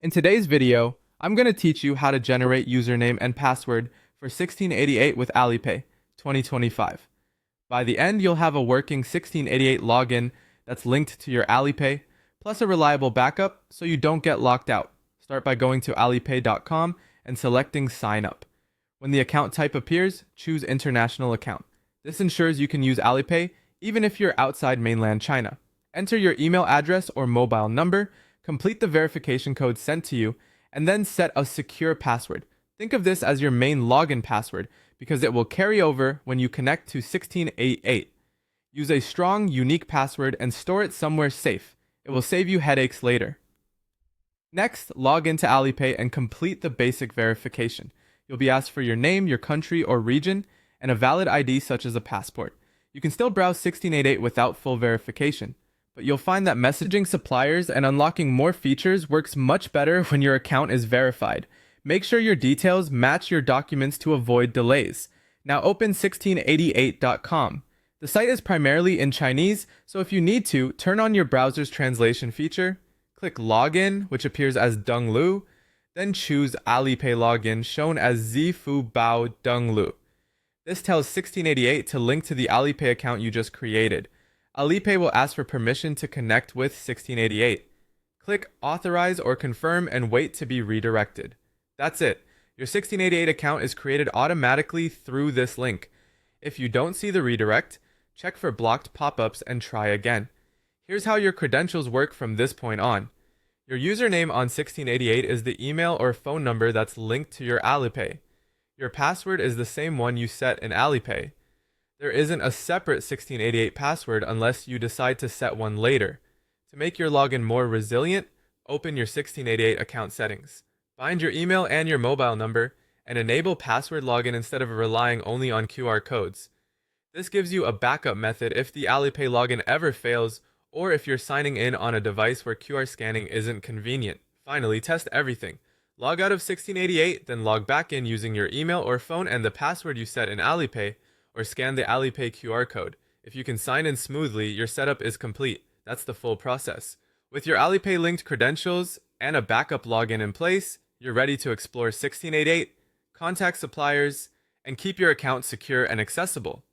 In today's video, I'm going to teach you how to generate username and password for 1688 with Alipay 2025. By the end, you'll have a working 1688 login that's linked to your Alipay, plus a reliable backup so you don't get locked out. Start by going to alipay.com and selecting Sign Up. When the account type appears, choose International Account. This ensures you can use Alipay even if you're outside mainland China. Enter your email address or mobile number, complete the verification code sent to you, and then set a secure password. Think of this as your main login password because it will carry over when you connect to 1688. Use a strong, unique password and store it somewhere safe. It will save you headaches later. Next, log into Alipay and complete the basic verification. You'll be asked for your name, your country or region, and a valid ID such as a passport. You can still browse 1688 without full verification, but you'll find that messaging suppliers and unlocking more features works much better when your account is verified. Make sure your details match your documents to avoid delays. Now open 1688.com. The site is primarily in Chinese, so if you need to, turn on your browser's translation feature, click Login, which appears as Deng Lu, then choose Alipay Login, shown as Zifu Bao Deng Lu. This tells 1688 to link to the Alipay account you just created. Alipay will ask for permission to connect with 1688. Click Authorize or Confirm and wait to be redirected. That's it. Your 1688 account is created automatically through this link. If you don't see the redirect, check for blocked pop-ups and try again. Here's how your credentials work from this point on. Your username on 1688 is the email or phone number that's linked to your Alipay. Your password is the same one you set in Alipay. There isn't a separate 1688 password unless you decide to set one later. To make your login more resilient, open your 1688 account settings. Find your email and your mobile number, and enable password login instead of relying only on QR codes. This gives you a backup method if the Alipay login ever fails, or if you're signing in on a device where QR scanning isn't convenient. Finally, test everything. Log out of 1688, then log back in using your email or phone and the password you set in Alipay, or scan the Alipay QR code. If you can sign in smoothly, your setup is complete. That's the full process. With your Alipay linked credentials and a backup login in place, you're ready to explore 1688, contact suppliers, and keep your account secure and accessible.